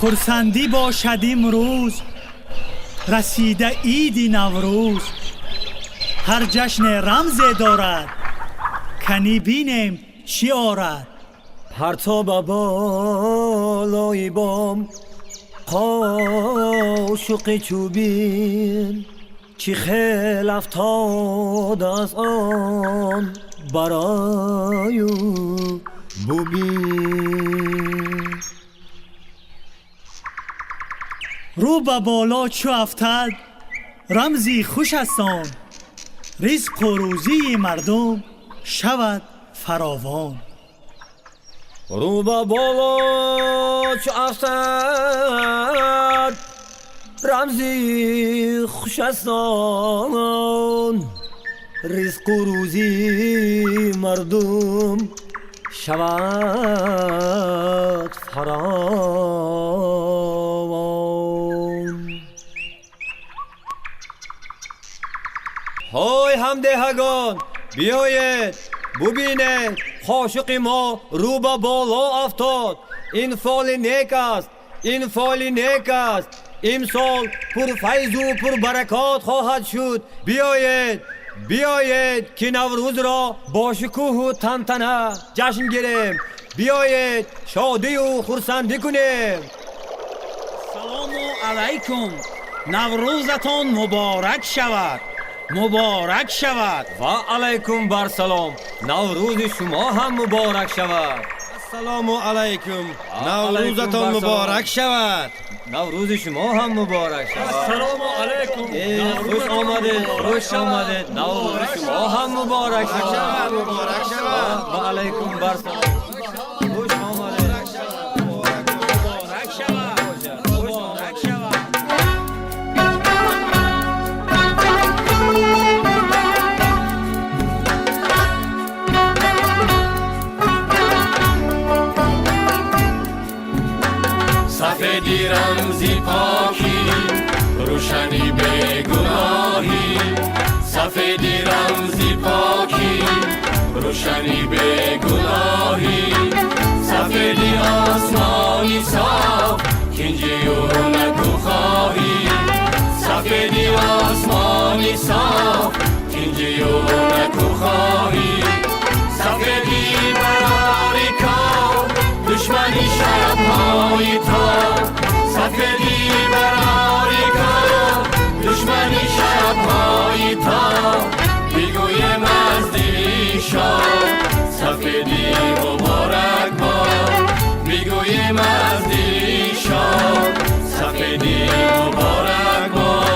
خرسندی باشد امروز، رسیده عید نوروز. هر جشن رمزی دارد، کنی بینیم چی آرد. پرتاب بالای بام قاشق چوبین، چی خیل افتاد از آن برای بوبین. رو به بالا چو افتد رمزی خوش است آن، رزق و روزی مردم شود فراوان. رو به بالا چو افتد رمزی خوش است آن، رزق و روزی مردم شود فراوان. های همدهگان بیایید ببینید، قاشق ما رو به بالا افتاد. این فال نیک است، این فال نیک است. امسال پر فیض و پر برکات خواهد شد. بیایید بیایید که نوروز را با شکوه و تنتنه جشن گیریم. بیایید شادی و خرسندی کنیم. سلام علیکم، نوروزتان مبارک شود، مبارک شود. و علیکم بر سلام، نوروز شما هم مبارک شود. السلام علیکم، نوروزتان مبارک شود. نوروز شما هم مبارک شود. السلام علیکم، خوش آمدید، خوش آمدید. نوروز شما هم مبارک شود. مبارک شود. و علیکم بر سلام، خوش آمدید. مبارک شود، مبارک شود. سفیدی رمزی پاکی، روشنی به گناهی. سفیدی رمزی پاکی، روشنی به گناهی. سفیدی آسمانی صاف، کنجی و نکو خواهی. سفیدی آسمانی صاف، کنجی و نکو خواهی. سفیدی براری کار، دشمنی شبهای تا. سفیدی براری کار، دشمنی شبهای تا. بگویم از دلی شاد، سفیدی مبارک باد. بگویم از دلی شاد، سفیدی مبارک باد.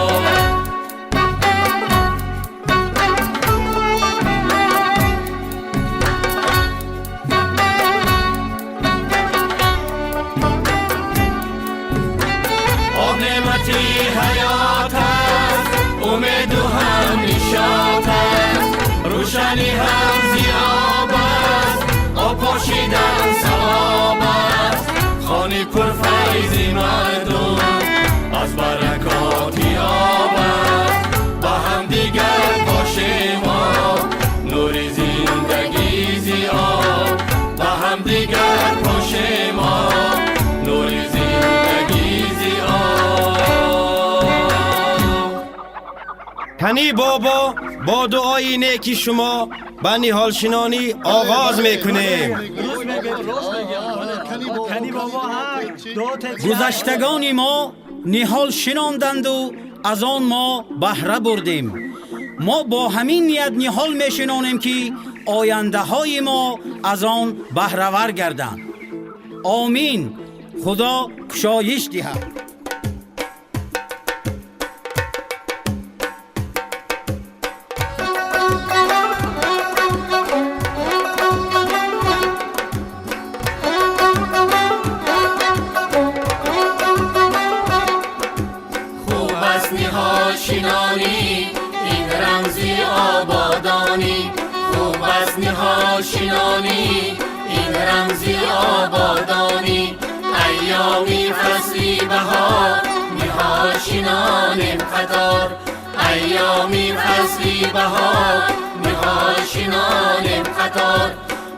حیات است، امید و هم نشاط است. روشنی هم زیاب است، آب پاشیدن ثواب است. خانه پر فیض مردم از برکات یاب است. با هم دیگر باشیم ما، نور زندگی زیاد. با هم دیگر باشیم ما، نور زندگی زیاد. کنی بابا با دعای نیکی شما به نهال شنانی آغاز میکنیم. گذشتگان ما نهال شناندند و از آن ما بهره بردیم. ما با همین نیت نهال میشنانیم که آینده های ما از آن بهره ور گردند. آمین. خدا کشایش دهد. شنانی این رمزی آبادانی. خوب است نهال شنانی این رمزی آبادانی. ایامی فصلی بهار نهال شنانیم قطار. ایامی فصلی بهار نهال شنانیم قطار.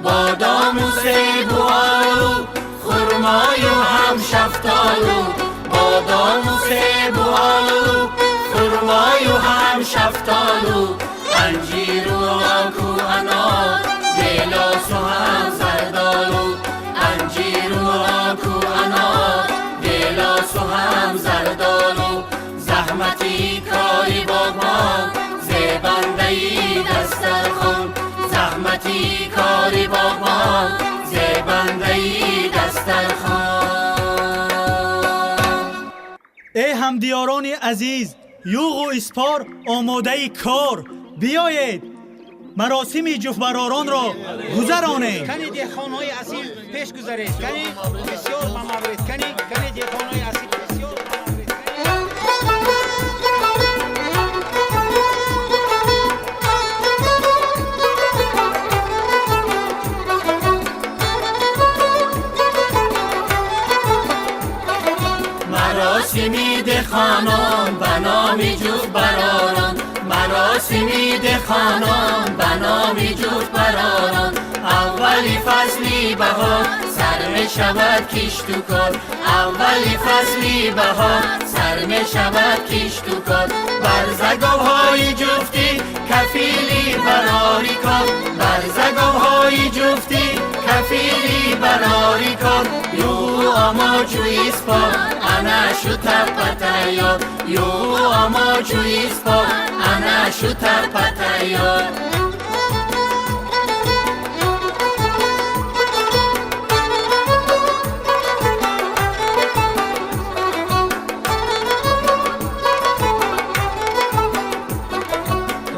بادام و سیب و آلو خرمای و هم شفا. شفتالو بادام و سیب و آلو خرمای و هم شفتالو انجیر و آکو انار گیلاس و هم زردالو انجیر و آکو انار گیلاس و هم زردالو زحمتی کاری باغبان زیبندهی دسترخوان زحمتی کاری باغبان زیبندهی دسترخوان. ای همدیاران عزیز، یوغ و اسپار آماده کار، بیایید مراسم جفت براران را گذرانید. کنی دیخانهای اصیل پیش گذارید. کنی بسیار ممرد. کنی دیخانهای اصیل بسیار مراسمی دخانان به نام جفت براران مراسمی دخانان به نام جفت براران اولی فصلی بهار سر می شود کشت و کار اولی فصلی بهار سر می شود کشت و کار برزگوهای جفتی کفیلی براری کار برزگوهای جفتی کفیلی براری کار یو اما چوی اسپا انا شو تپتایار یو اما چوی اسپا انا شو تپتایار.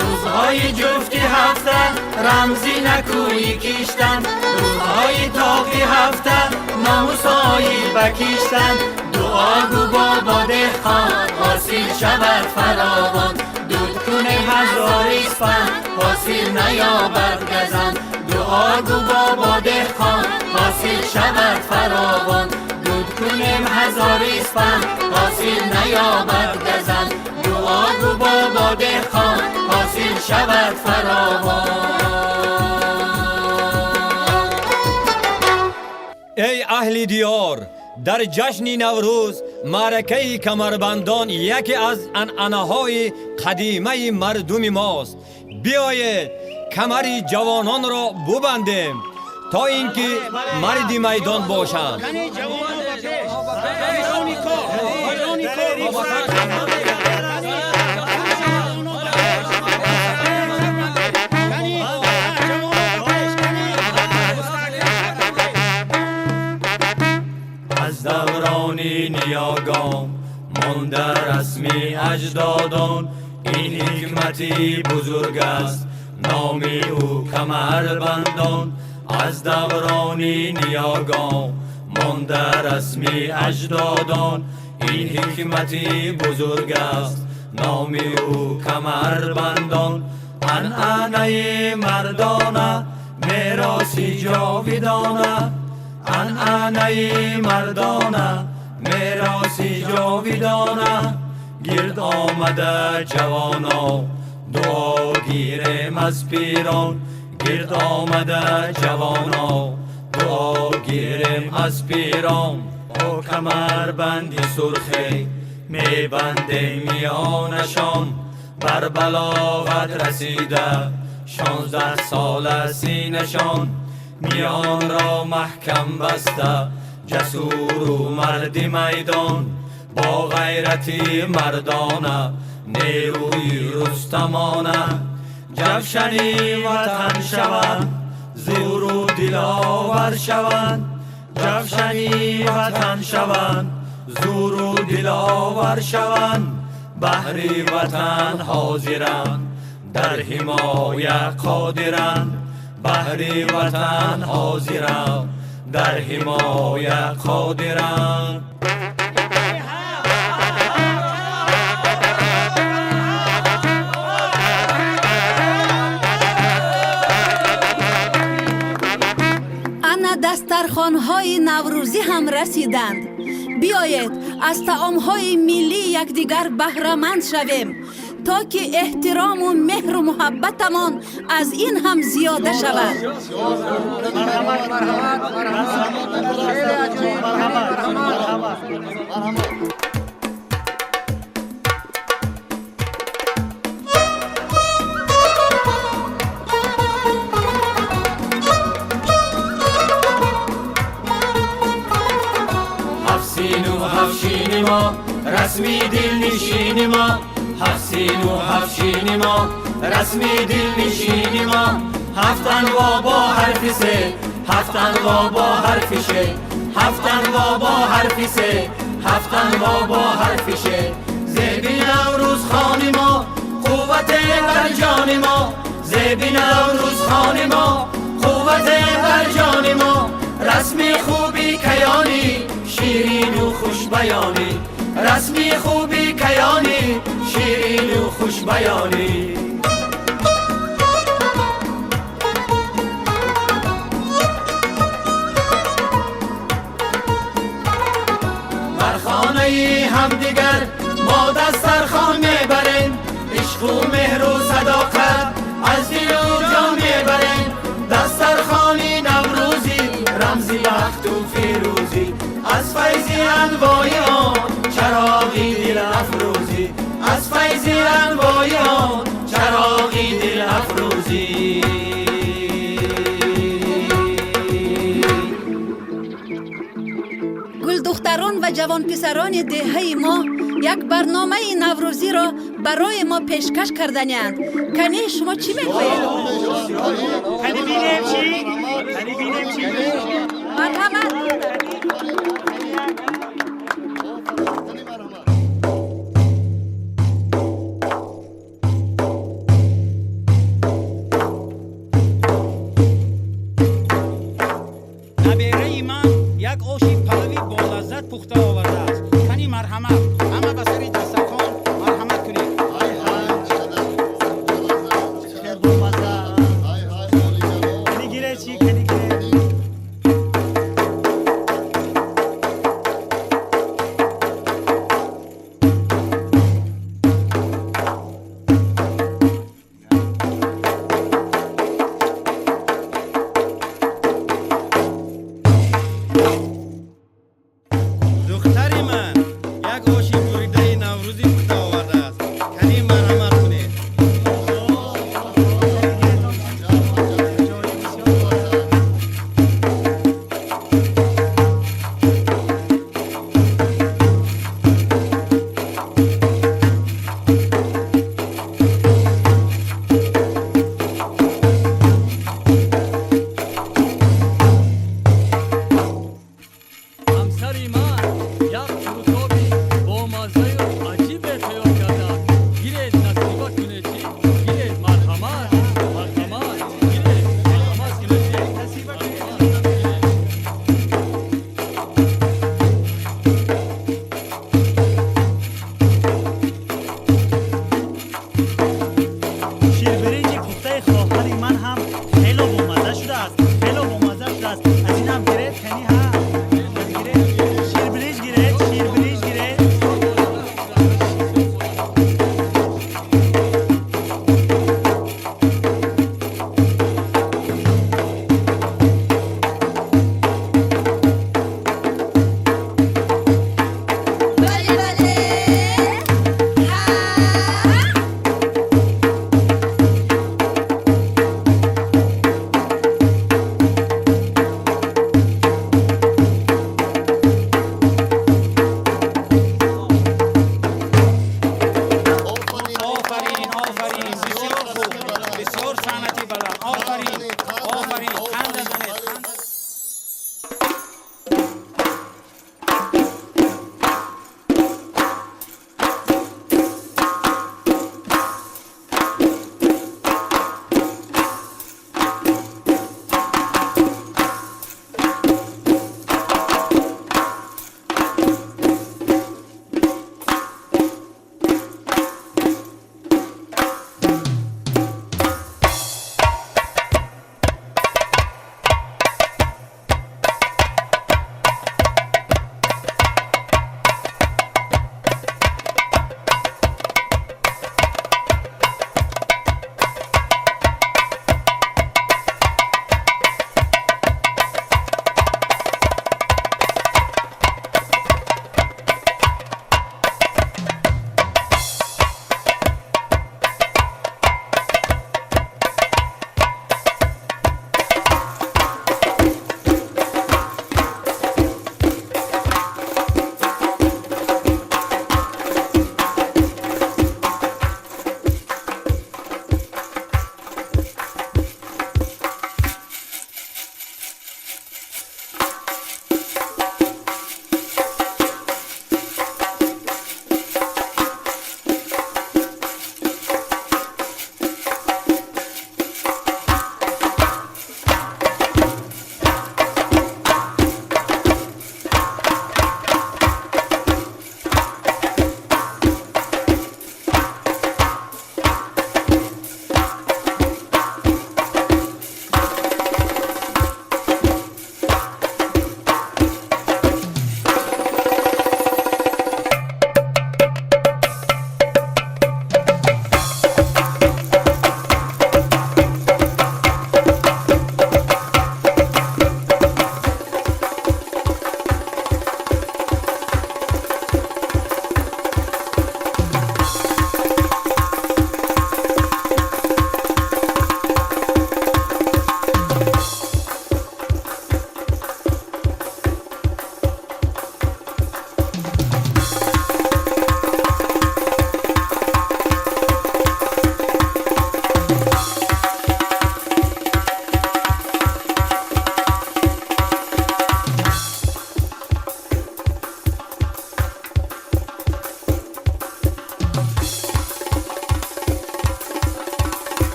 روزهای جفتی هفته رمزی نکویی کشتن روزهای تاقی هفته ناموسایی بکشتن دعا گو بابا دهخان حاصل شود فراوان دود کنه هزار اسفند حاصل نیابد گزند دعا گو بابا دهخان حاصل شود فراوان دود کنیم هزار اسفند حاصل نیابد گزند دعا گو بابا دهخان حاصل شود فراوان. ای اهل دیار، در جشن نوروز معرکه کمربندان یکی از عنعنه‌های قدیمی مردم ماست. بیایید کمر جوانان را ببندیم تا اینکه مرد میدان باشند. کنی جوانان و پیش ایرانی کو از دوران نیاگان مانده رسمی اجدادان این حکمتی بزرگ است نامی او کمربندان از دوران نیاگان مانده رسمی اجدادان این حکمتی بزرگ است نامی او کمربندان عنعنه مردانه میراثی جاودانه عنعنه مردانه میراثی جاودانه گرد آمده جوانا دعا گیریم از پیران گرد آمده جوانا دعا گیریم از پیران با کمربندی سرخی میبندیم میانشان بر بلاغت رسیده 16 سال سینشان میان را محکم بسته جسور و مرد میدان با غیرتی مردانه نیروی رستمانه جفشنی وطن شوند زور و دلاور شوند جفشنی وطن شوند زور و دلاور شوند بهر وطن حاضرند در حمایت قادرند بهر وطن حاضرند در حمایت قادرند. انا دسترخوان‌های نوروزی هم رسیدند. بیایید از طعام‌های ملی یکدیگر بهره‌مند شویم تا که احترام و مهر و محبتمان از این هم زیاده شود. مرحبا هفسین و هفشین ما رسمی دل نشین ما هفسین و هفشین ما رسمی دل نشین ما هفتن و با حرف سه هفتن و با حرف شه هفتن و با حرف سه هفتن و با حرف شه زیبی نوروز خان ما قوت بر جان ما زیبی نوروز خان ما قوت بر جان ما رسمی خوبی کیانی شیرین و خوش بیانی رسمی خوبی کیانی شیرین و خوش بیانی بر خانه همدیگر ما دسترخوان میبریم عشق و مهر و صداقت از دل و جان میبریم دسترخوانی نوروزی رمزی بخت و فیروزی از فیض انواع آن چراغی دل افروزی از فیض انواع آن چراغی دل افروزی گل دختران و جوان پسران دهه ما یک برنامه نوروزی را برای ما پیشکش کردند. کنی شما چی میگویید؟ کنی بینیم چی؟ کنی بینیم چی؟ مرحمت. نبیره من یک آشی پلوی با لذت پخته آورده است. کنی مرحمت همه به سری دسترخوان مرحمت کنید. کنی گیره چی؟ کنی گیره دختری من یک آشی بریده نوروز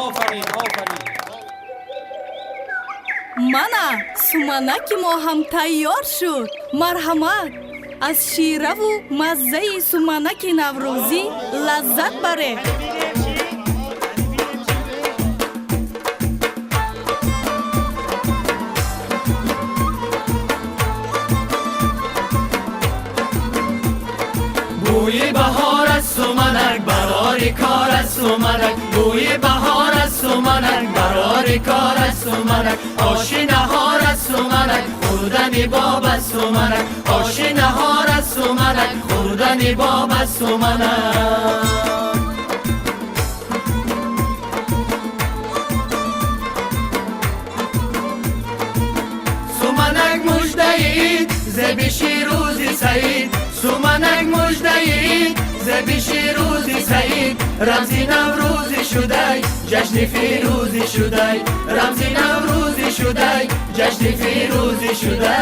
آفرین آفرین. мана суманаки мо ҳам тайёр шуд. марҳамат, аз шираву маззаи суманаки наврӯзӣ лаззат баред. بوی بهار از سومنک براری کار از سومنک بوی بهار از سومنک براری کار از سومنک آشی نهار از سومنک خوردنی باب از سومنک آشی نهار از سومنک خوردنی باب از سومنک سومنک مژده‌اید زبیشی روزی سعید سومنک مژده‌اید زبیشی روزی سعید رمزی نوروزی شدی جشن فیروزی شدی رمزی نوروزی شدی جشن فیروزی شدی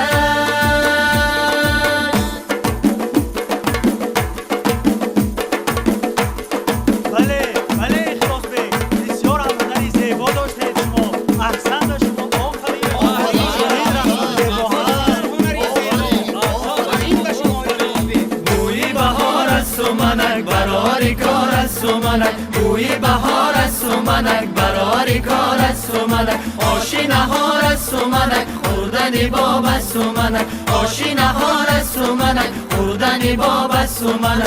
بله بله خلاص بی بسیار آمدنی زیبا داشتید شما احسن شما آفرین بوی بهار از سومنک براری کار از سومنک بوی بهار از سومنک براری کار از سومنک آشی نهار از سومنک خوردنی باب از سومنک آشی نهار از سومنک خوردنی باب از سومنک